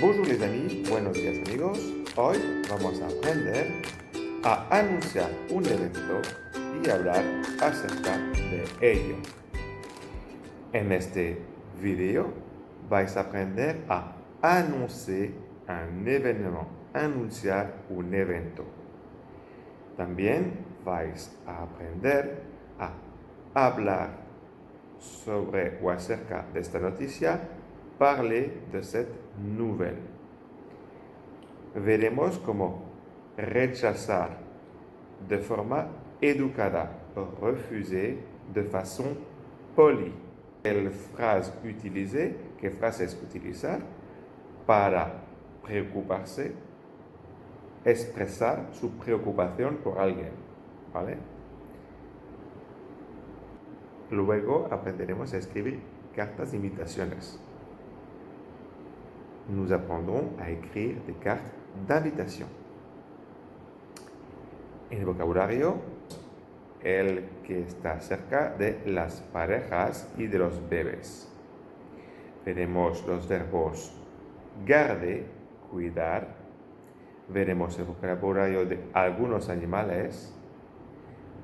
Bonjour les amis, buenos días amigos. Hoy vamos a aprender a anunciar un evento y hablar acerca de ello. En este video vais a aprender a anunciar un événement, anunciar un evento. También vais a aprender a hablar sobre o acerca de esta noticia, parler de cette nouvelle. Veremos cómo rechazar de forma educada o refuser de façon polie. ¿Qué frases utilizar para preocuparse, expresar su preocupación por alguien, ¿vale? Luego aprenderemos a escribir cartas de invitaciones. Nous apprendrons à écrire des cartes d'invitation. En el vocabulario, el que está cerca de las parejas y de los bebés. Veremos los verbos garder, cuidar. Veremos el vocabulario de algunos animales.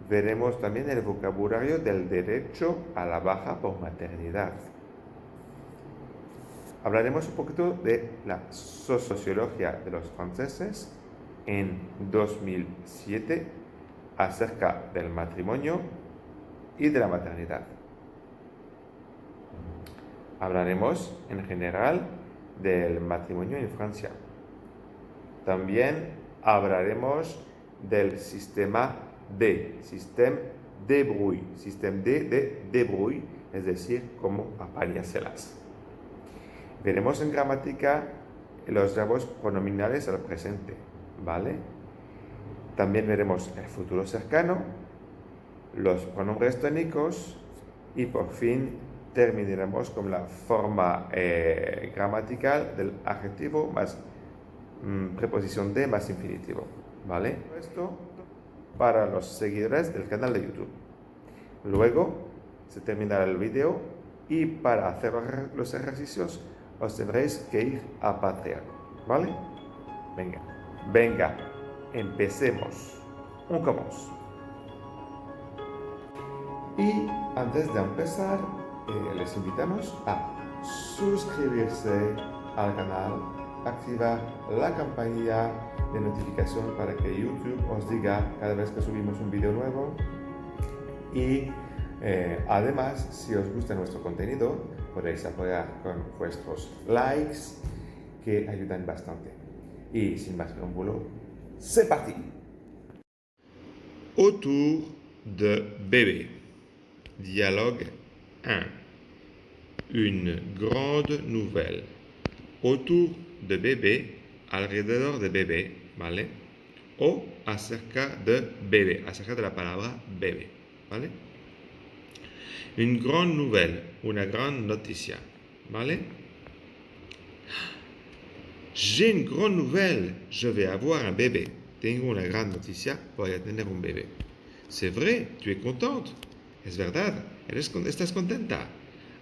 Veremos también el vocabulario del derecho a la baja por maternidad. Hablaremos un poquito de la sociología de los franceses en 2007 acerca del matrimonio y de la maternidad. Hablaremos en general del matrimonio en Francia. También hablaremos del sistema D, système débrouille, système D de débrouille, es decir, cómo apañárselas. Veremos en gramática los verbos pronominales al presente, ¿vale? También veremos el futuro cercano, los pronombres tónicos y por fin terminaremos con la forma gramatical del adjetivo más preposición de más infinitivo, ¿vale? Esto para los seguidores del canal de YouTube. Luego se terminará el video y para hacer los ejercicios os tendréis que ir a Patreon, ¿vale? Venga, empecemos. On commence. Y antes de empezar, les invitamos a suscribirse al canal, activar la campanilla de notificación para que YouTube os diga cada vez que subimos un video nuevo. Y además, si os gusta nuestro contenido, podéis apoyar con vuestros likes, que ayudan bastante. Y sin más preámbulo, c'est parti! Autour de bébé. Dialogue 1. Une grande nouvelle. Autour de bébé, alrededor de bébé, ¿vale? O acerca de bébé, acerca de la palabra bébé, ¿vale? Une grande nouvelle, una gran noticia, ¿vale? J'ai une grande nouvelle, je vais avoir un bébé. Tengo una gran noticia, voy a tener un bebé. C'est vrai, tu es contente. Es verdad, estás contenta.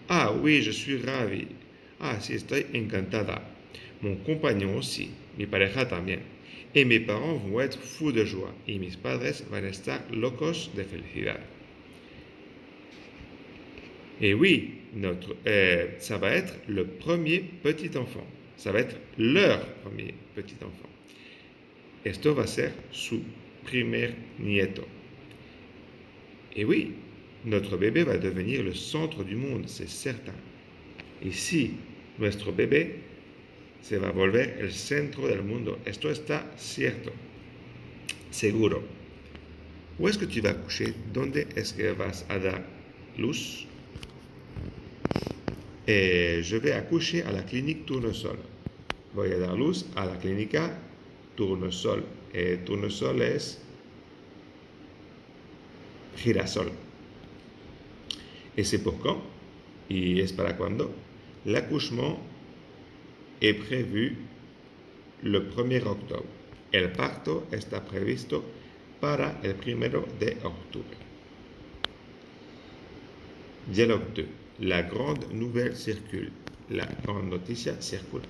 Ah oui, je suis ravie. Ah sí, estoy encantada. Mon compagnon aussi, mi pareja también. Et mes parents vont être fous de joie. Y mis padres van a estar locos de felicidad. Et oui, ça va être le premier petit enfant. Ça va être leur premier petit enfant. Esto va a ser su primer nieto. Et oui, notre bébé va devenir le centre du monde, c'est certain. Y sí, nuestro bebé se va a volver el centro del mundo. Esto está cierto. Seguro. Où est-ce que tu vas accoucher? ¿Dónde es que vas a dar luz? Je vais accoucher à la clinique Tournesol. Voy a dar luz a la clínica Tournesol. Tournesol es girasol. Et c'est pour quand? Y es para cuando? L'accouchement est prévu le 1er octobre. El parto está previsto para el 1 de octubre. Dialogue 2. La grande nouvelle circule. La grande noticia circula.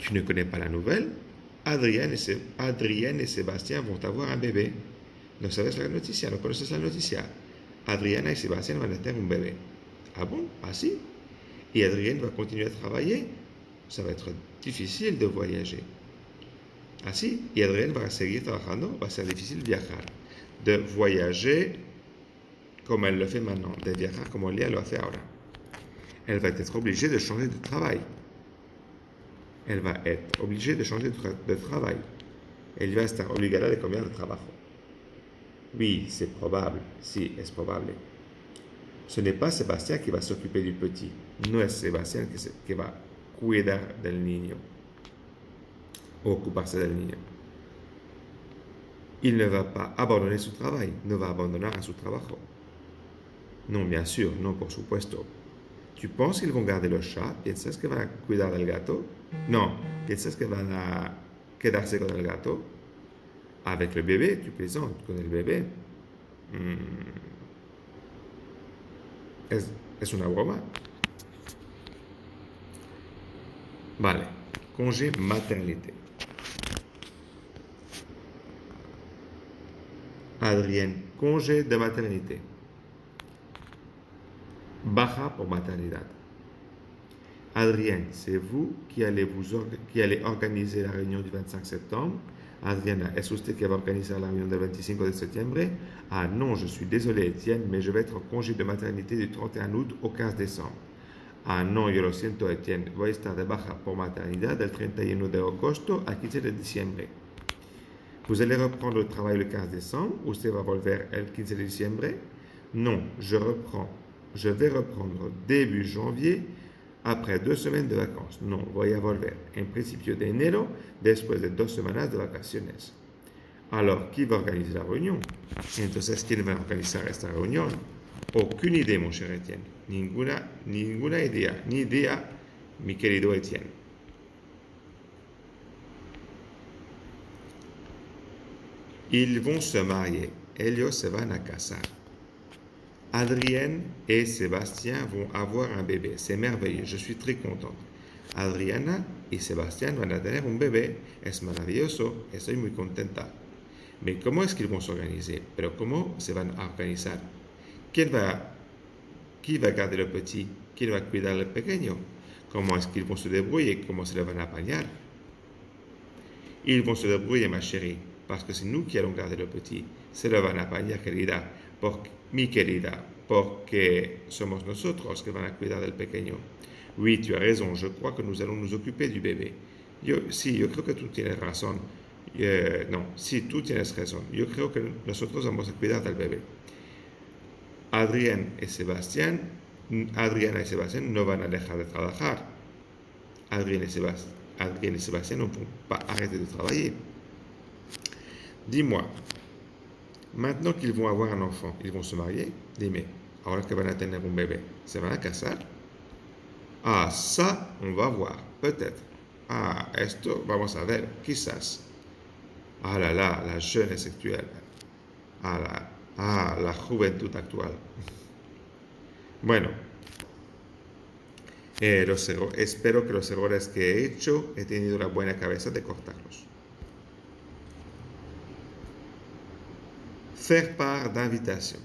Tu ne connais pas la nouvelle? Adrienne et Sébastien vont avoir un bébé. ¿No sabes la noticia? ¿No conoces la noticia? Adriana y Sebastián van a tener un bebé. Ah bon? Ah si? Et Adrienne va continuer à travailler? Ça va être difficile de voyager. Ah si? Y Adrienne va seguir trabajando, va a ser difícil viajar. De voyager como elle le fait maintenant, de viajar como ella lo hace ahora. Elle va être obligée de changer de travail. Elle va être obligée de changer de travail. Elle va estar obligada de cambiar de trabajo. Oui, c'est probable. Sí, es probable. Ce n'est pas Sébastien qui va s'occuper du petit. No es Sebastián que va cuidar del niño. O ocuparse del niño. Il ne va pas abandonner su travail. No va a abandonar a su trabajo. Non, bien sûr, non, por supuesto. ¿Tu penses qu'ils vont garder le chat? ¿Piensas que van a cuidar del gato? Non. ¿Piensas que van a quedarse con el gato? Avec le bébé, tu plaisantes, con el bébé. ¿Es una broma? Vale. Congé maternité. Adrienne, congé de maternité. Baja por maternidad. Adrienne, c'est vous qui allez organiser la réunion du 25 septembre. Adriana, ¿es usted que va a organizar la réunion del 25 de septiembre? Ah non, je suis désolé Etienne, mais je vais être en congé de maternité du 31 août au 15 décembre. Ah non, yo lo siento Etienne, voy a estar de baja por maternidad del 31 de agosto al 15 de diciembre. Vous allez reprendre le travail le 15 décembre, usted va volver el 15 de diciembre? Non, je vais reprendre début janvier après 2 semaines de vacances. Non, voy a volver en principio de enero después de 2 semanas de vacaciones. Alors, qui va organiser la réunion? Entonces, ¿quién va a organizar esta reunión? Aucune idée, mon cher Etienne. Ninguna idea. Ni idea, mi querido Etienne. Ils vont se marier. Ellos se van a casar. Adrienne et Sébastien vont avoir un bébé. C'est merveilleux, je suis très contente. Adriana y Sebastián van a tener un bebé. Es maravilloso, estoy muy contenta. Mais comment est-ce qu'ils vont s'organiser? Pero ¿cómo se van a organizar? Qui va garder le petit? Qui va cuidar al pequeño? Comment est-ce qu'ils vont se débrouiller? Comment se le van a apañar? Ils vont se débrouiller, ma chérie, parce que c'est nous qui allons garder le petit. Se lo van a apañar, querida. Mi querida, porque somos nosotros que van a cuidar del pequeño. Oui, tu as raison, je crois que nous allons nous occuper du bébé. Yo creo que tú tienes razón. Tú tienes razón. Yo creo que nosotros vamos a cuidar del bebé. Adriana y Sebastián no van a dejar de trabajar. Adriana y Sebastián no vont pas arrêter de travailler. Dis-moi, maintenant qu'ils vont avoir un enfant, ils vont se marier. Dime, ahora que van a tener un bébé, ¿se van a casar? Ah, ça, on va voir, peut-être. Ah, esto, vamos a ver, quizás. Ah là là, la jeunesse actuelle. La juventud actual. Bueno, espero que los errores que he hecho he tenido la buena cabeza de cortarlos. Faire part d'invitation.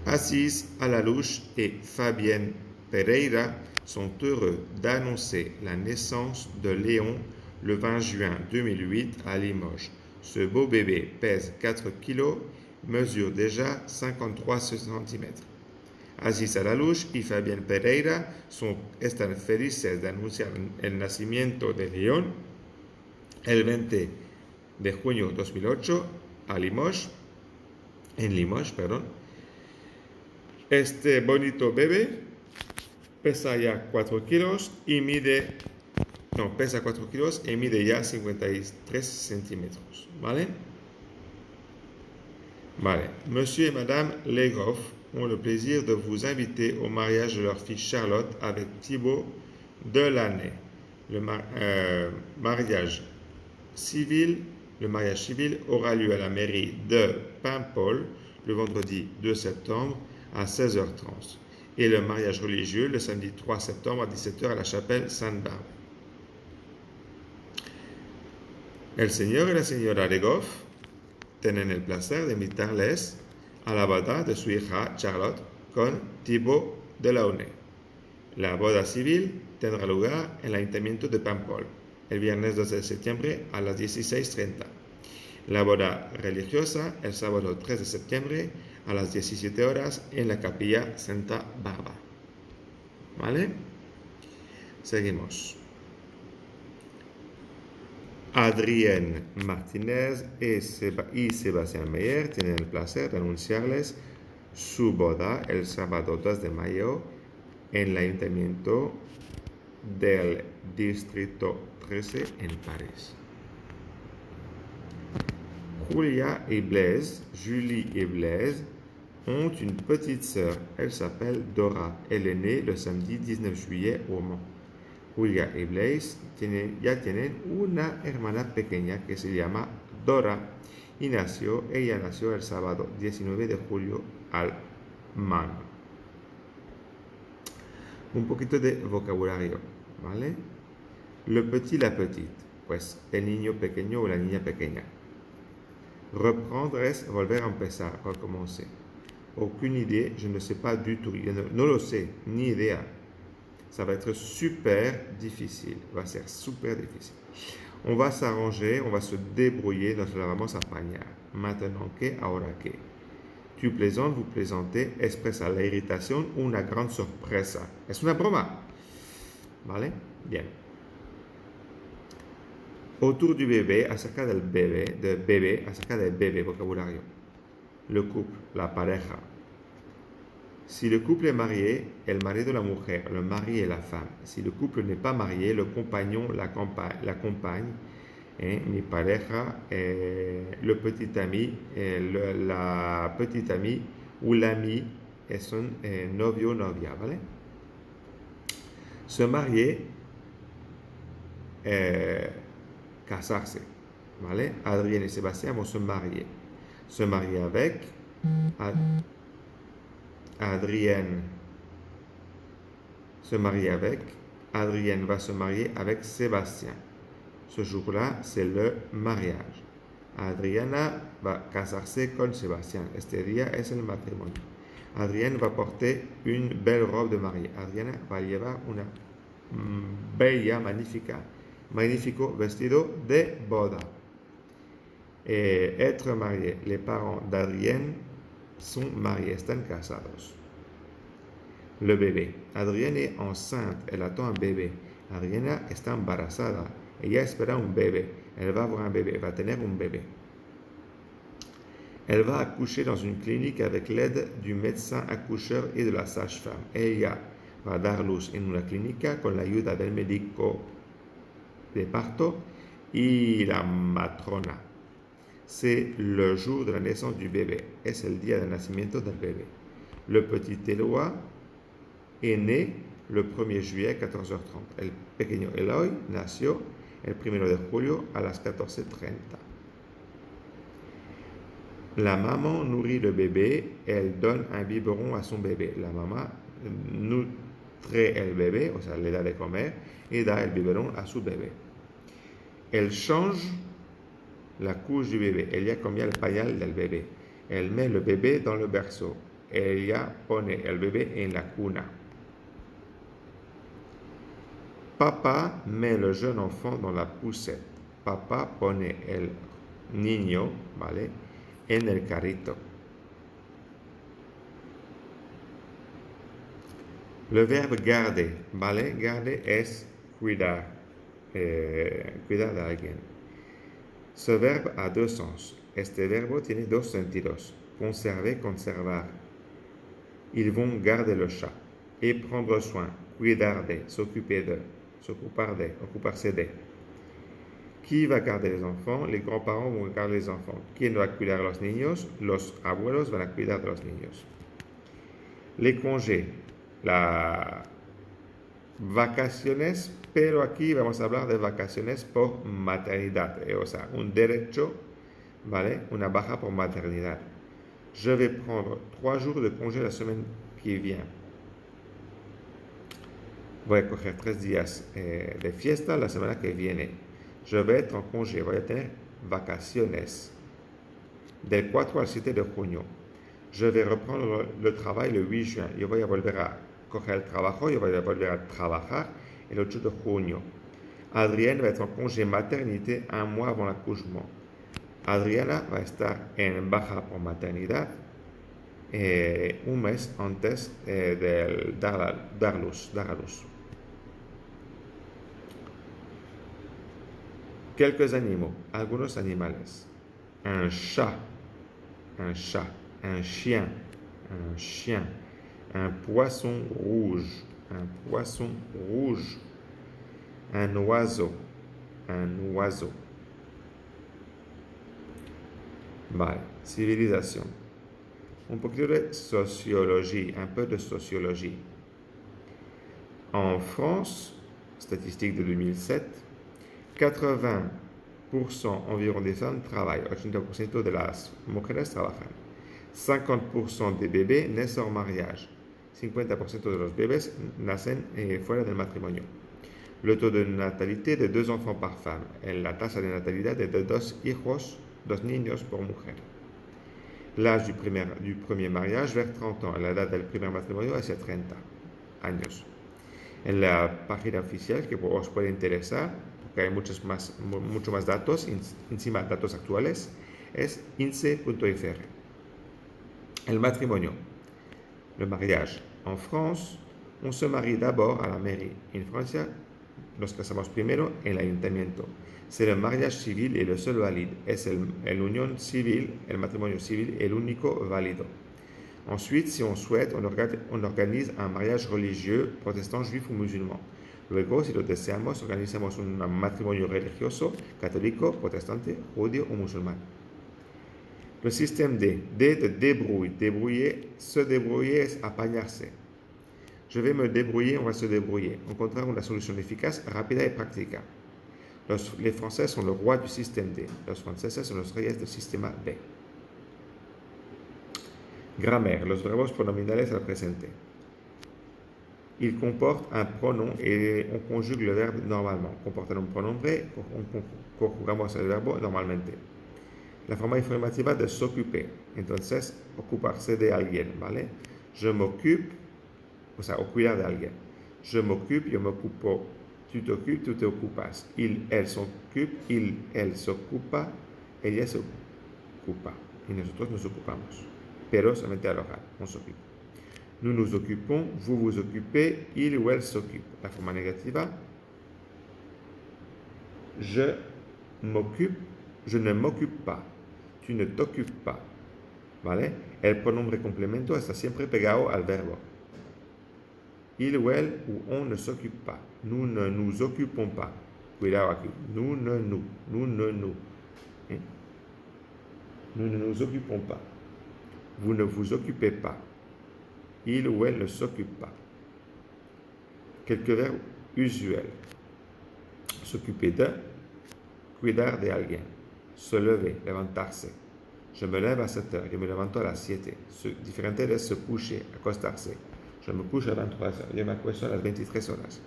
Assis à la louche et Fabienne Pereira sont heureux d'annoncer la naissance de Léon le 20 juin 2008 à Limoges. Ce beau bébé pèse 4 kg, mesure déjà 53 cm. Asís a la luz y Fabián Pereira están felices de anunciar el nacimiento de León el 20 de junio de 2008 en Limoges. Este bonito bebé pesa 4 kilos y mide ya 53 centímetros, ¿vale? Vale. Monsieur et Madame Legoff ont le plaisir de vous inviter au mariage de leur fille Charlotte avec Thibaut Delaney. Le mariage civil aura lieu à la mairie de Paimpol le vendredi 2 septembre à 16h30 et le mariage religieux le samedi 3 septembre à 17h à la chapelle Sainte-Barbe. El señor y la señora de Goff tienen el placer de invitarles a la boda de su hija Charlotte con Thibaut Delaunay. La boda civil tendrá lugar en el Ayuntamiento de Paimpol el viernes 12 de septiembre a las 16:30. La boda religiosa el sábado 3 de septiembre a las 17 horas en la capilla Santa Bárbara. ¿Vale? Seguimos. Adrienne Martínez y Sebastián Meyer tienen el placer de anunciarles su boda el sábado 2 de mayo en el Ayuntamiento del Distrito 13 en París. Julie et Blaise ont une petite sœur. Elle s'appelle Dora. Elle est née le samedi 19 juillet au Mans. Julia y Blaise ya tienen una hermana pequeña que se llama Dora y ella nació el sábado 19 de julio al Mans. Un poquito de vocabulario, ¿vale? Le petit, la petite, pues el niño pequeño o la niña pequeña. Reprendre es volver a empezar, recommencer. Aucune idée, je ne sais pas du tout. No lo sé, ni idea. Ça va être super difficile. Va ser super difficile. On va s'arranger, on va se débrouiller, nos la vamos a apañar. Maintenant que, ahora que. Tu plaisantes, vous plaisantez, expresa la irritación, una gran sorpresa. Es una broma. ¿Vale? Bien. Autour du bébé, acerca del bébé, acerca del bébé, vocabulario. Le couple, la pareja. Si le couple est marié, el marido la mujer, le mari et la femme. Si le couple n'est pas marié, le compagnon, la compagne, mi pareja, le petit ami, la petite amie ou l'ami es un novio, novia, ¿vale? Se marier, casarse, ¿vale? Adrienne et Sébastien vont se marier. Se marier avec Adrienne se marie avec, Adrienne va se marier avec Sébastien. Ce jour-là, c'est le mariage. Adriana va casarse con Sébastien. Este día es el matrimonio. Adrienne va porter une belle robe de mariée. Adriana va llevar una bella, magnifico vestido de boda. Être marié. Les parents d'Adrienne sont mariés, están casados. Le bébé. Adrienne est enceinte, elle attend un bébé. Adriana está embarazada, ella espera un bébé. Elle va avoir un bébé, elle va tener un bébé. Elle va accoucher dans une clinique avec l'aide du médecin accoucheur et de la sage-femme. Ella va dar luz en una clínica con la ayuda del médico de parto y la matrona. C'est le jour de la naissance du bébé. Es el día del nacimiento del bébé. Le petit Éloi est né le 1er juillet à 14h30. El pequeño Eloy nació el 1 de julio a las 14:30. La maman nourrit le bébé, elle donne un biberon à son bébé. La maman nutre el bébé, o sea, le da de comer, y da el biberon a su bébé. Elle change la couche du bébé. Ella cambia el pañal del bébé. Elle met le bébé dans le berceau. Ella pone el bébé en la cuna. Papa met le jeune enfant dans la poussette. Papa pone el niño, ¿vale?, en el carrito. Le verbe garder, ¿vale? Garder es cuidar, cuidar de alguien. Ce verbe a deux sens. Este verbo tiene dos sentidos. Conserver, conservar. Ils vont garder le chat. Et prendre soin, cuidar de, s'occuper de, ocuparse de. Qui va garder les enfants? Les grands-parents vont garder les enfants. ¿Quién va a cuidar a los niños? Los abuelos van a cuidar de los niños. Les congés, las vacaciones, pero aquí vamos a hablar de vacaciones por maternidad, o sea, un derecho, ¿vale? Una baja por maternidad. Je vais prendre 3 jours de congé la semaine qui vient. Voy a coger 3 días de fiesta la semana que viene. Je vais être en congé, voy a tener vacaciones. Del 4 al 7 de junio. Je vais reprendre le travail le 8 juin. Yo voy a volver a coger el trabajo, yo voy a volver a trabajar el 8 de junio. Adrienne va être en congé maternité un mois avant l'accouchement. Adriana va estar en baja por maternidad un mes antes de dar a luz. Quelques animaux, algunos animales. Un chat, un chien, un poisson rouge, un oiseau. Vale, civilización. Un poquito de sociologie, un peu de sociologie. En France, statistique de 2007, 80% environ des femmes travaillent, 80% de las mujeres trabajan. 50% de bebés nacen hors mariage. 50% de los bebés nacen fuera del matrimonio. Le taux de natalité de 2 enfants par femme. La tasa de natalidad de 2 hijos, 2 niños por mujer. L'âge du premier mariage vers 30 ans. La edad del primer matrimonio hacia 30 años. En la página oficial que os puede interesar, porque hay mucho más datos, encima datos actuales, es inse.fr. El matrimonio, le mariage. En France, on se marie d'abord à la mairie. En Francia, nos casamos primero en el ayuntamiento. C'est le mariage civil et le seul valide. Es el unión civil, el matrimonio civil, el único válido. Ensuite, si on souhaite, on organise un mariage religieux, protestant, juif ou musulman. Luego, si lo deseamos, organizamos un matrimonio religioso, católico, protestante, judío o musulmán. Le système D de débrouille. Débrouiller, se débrouiller es apañarse. Je vais me débrouiller, on va se débrouiller. Encontrar una solución eficaz, rápida y práctica. Les Français sont le roi du système D. Los franceses son los reyes del sistema D. Grammaire, los verbos pronominales al presente. Il comporte un pronom et on conjugue le verbe normalement. Comportan un pronombre, conjugamos el verbo normalmente. La forma informativa de s'occuper. Entonces, ocuparse de alguien, ¿vale? Je m'occupe, o sea, o cuidar de alguien. Je m'occupe, yo me ocupo. Tu t'occupes, tú te ocupas. Il, elle s'occupe, il, elle s'ocupa, ella se ocupa. Y nosotros nos ocupamos. Pero solamente al oral, on s'occupe. Nous nous occupons, vous vous occupez, il ou elle s'occupe. La forma negativa. Je m'occupe, je ne m'occupe pas. Tu ne t'occupes pas. ¿Vale? El pronombre complemento está siempre pegado al verbo. Il ou elle ou on ne s'occupe pas. Nous ne nous occupons pas. Cuidado aquí. Nous ne nous. Nous ne nous. ¿Eh? Nous ne nous occupons pas. Vous ne vous occupez pas. Il ou elle ne s'occupe pas. Quelques verbes usuels. S'occuper de. Cuidar de alguien. Se lever, levantarse. Je me lève à 7 heures. Yo me levanto a las 7. Diferente de se coucher, acostarse. Je me couche a 23 heures. Yo me acuesto a las 23 horas.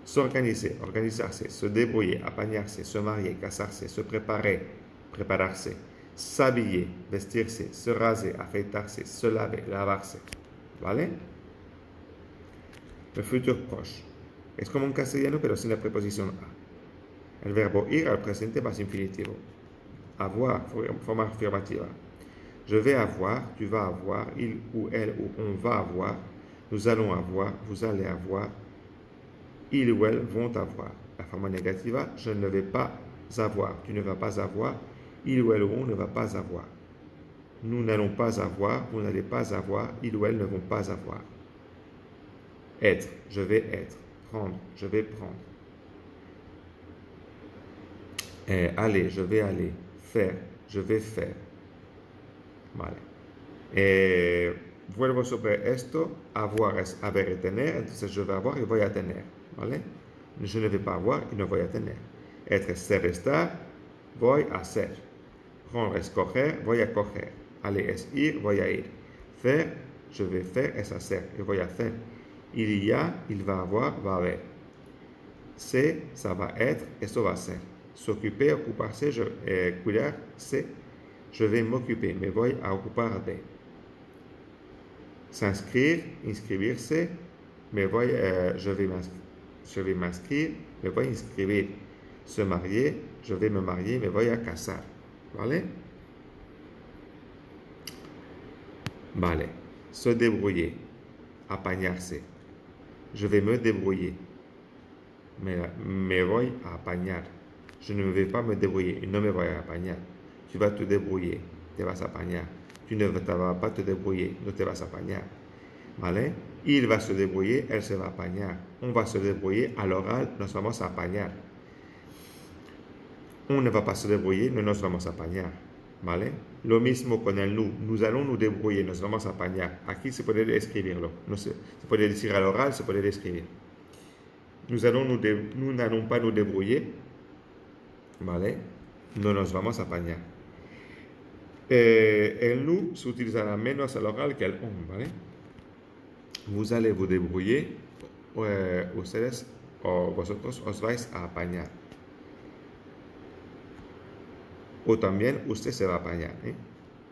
S'organiser, organizarse. Se débrouiller, apañarse. Se marier, casarse. Se préparer, prepararse. S'habiller, vestirse. Se raser, afeitarse. Se laver, lavarse. ¿Vale? Le futur proche. Es como en castellano, pero sin la preposición a. El verbo ir al presente más infinitivo. Avoir, forma afirmativa. Je vais avoir, tu vas avoir, il ou elle ou on va avoir, nous allons avoir, vous allez avoir, ils ou elles vont avoir. La forma negativa, je ne vais pas avoir, tu ne vas pas avoir, il ou elle ou on ne va pas avoir. Nous n'allons pas avoir, vous n'allez pas avoir, ils ou elles ne vont pas avoir. Être, je vais être. Prendre, je vais prendre. Aller, je vais aller. Faire, je vais faire. Vale. Vuelvo sobre esto. Avoir es haber y tener. Entonces je vais avoir y voy a tener. ¿Vale? Je ne vais pas avoir y no voy a tener. Être es ser, estar. Voy a ser. Prendre es coger. Voy a coger. Aller es ir. Voy a ir. Faire, je vais faire es hacer. Y voy a hacer. Il y a, il va avoir, va a haber. c'est, ça va être, esto va a ser. S'occuper, ocuparse, cuidar, c'est, je vais m'occuper, me voy a ocupar de. S'inscrire, inscribirse, je vais m'inscrire, me voy a inscribir. Se marier, je vais me marier, me voy a casar. ¿Vale? Vale. Se débrouiller, apañarse. Je vais me débrouiller. Me voy a apañar. Je ne vais pas me débrouiller, no me voy a apañar. Tu vas te débrouiller, te vas a apañar. Tu ne vas pas te débrouiller, no te vas a apañar. ¿Vale? Il va se débrouiller, elle se va a apañar. On va se débrouiller, al oral nos vamos a apañar. On ne va pas se débrouiller, no nos vamos a apañar. ¿Vale? Lo mismo con el nous allons nous débrouiller, nos vamos a apañar. Aquí se puede escribirlo. No se puede decir al oral, se puede escribir. Nous n'allons pas nous débrouiller. ¿Vale? No nos vamos a apañar. El nous se utilizará menos al oral que el on, ¿vale? Vous allez vous débrouiller, ustedes o vosotros os vais a apañar. O también usted se va a apañar.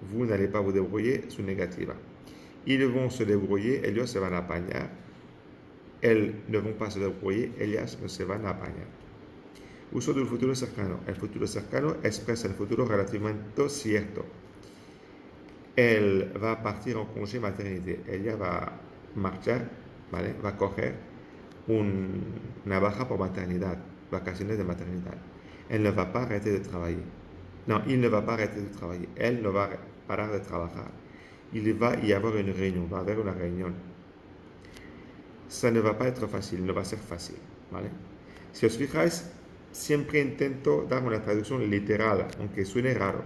Vous n'allez pas vous débrouiller, su negativa. Ils vont se débrouiller, ellos se van a apañar. Elles ne vont pas se débrouiller, ellas no se van a apañar. Uso del futuro cercano. El futuro cercano expresa el futuro relativamente cierto. Elle va partir en congé maternité. Ella va marchar, ¿vale? Va a coger una baja por maternidad, vacaciones de maternidad. Elle ne va pas arrêter de travailler. Non, il ne va pas arrêter de travailler. Elle ne va parar de trabajar. Il va y avoir une réunion. Va a haber una reunión. Ça ne va pas être facile. No va a ser fácil, ¿vale? Si os fijáis, siempre intento dar una traducción literal, aunque suene raro.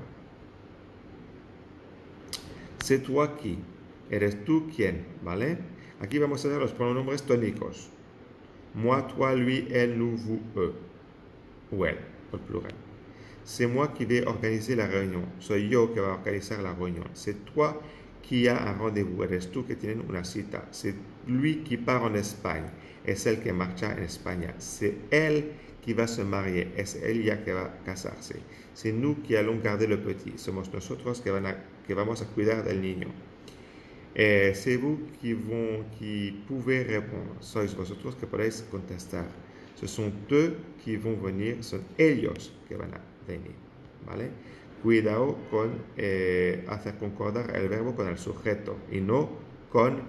C'est toi qui. Eres tú quien, ¿vale? Aquí vamos a ver los pronombres tónicos. Moi, toi, lui, elle, nous, vous, eux. Ou elle, au plural. C'est moi qui vais organiser la réunion. Soy yo que va a organizar la réunion. C'est toi qui a un rendez-vous. Eres tú que tienen una cita. C'est lui qui part en Espagne. Es el que marcha en España. C'est elle qui va se marier. Es ella que va a casarse. C'est nous qui allons garder le petit. Somos nosotros que vamos a cuidar del niño. C'est vous qui pouvez répondre. Sois vosotros que podéis contestar. Ce sont eux qui vont venir. Son ellos que van a venir. ¿Vale? Cuidado con hacer concordar el verbo con el sujeto y no con,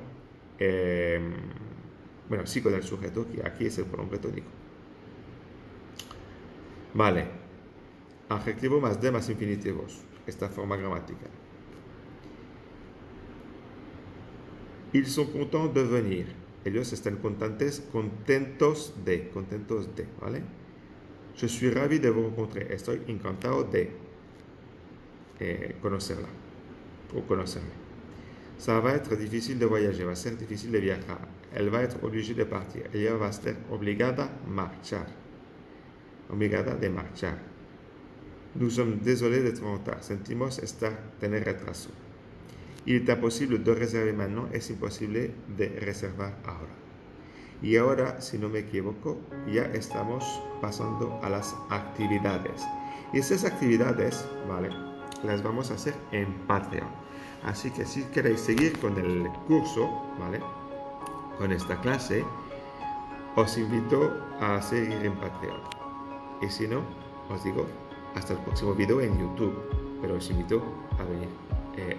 sí con el sujeto, que aquí es el pronombre tónico. Vale. Adjetivo más de más infinitivos. Esta forma gramatical. Ils sont contents de venir. Ellos están contentos de, ¿vale? Je suis ravi de vous rencontrer. Estoy encantado de conocerla o conocerme. Ça va être difficile de voyager. Va a ser difícil de viajar. Elle va être obligée de partir. Ella va a ser obligada a marchar. Obligada de marchar. Nous sommes désolés d'être en retard. Sentimos tener retraso. Il est imposible de réserver maintenant. Es imposible de reservar ahora. Y ahora, si no me equivoco, ya estamos pasando a las actividades. Y estas actividades, ¿vale? Las vamos a hacer en Patreon. Así que si queréis seguir con el curso, ¿vale? Con esta clase, os invito a seguir en Patreon. Y si no, os digo hasta el próximo video en YouTube. Pero os invito a venir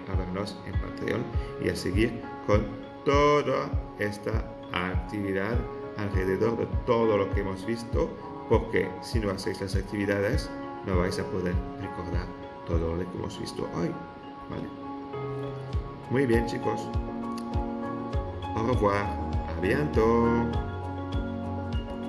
a vernos en Patreon y a seguir con toda esta actividad alrededor de todo lo que hemos visto, porque si no hacéis las actividades no vais a poder recordar todo lo que hemos visto hoy, ¿vale? Muy bien, chicos. Au revoir. A bientôt.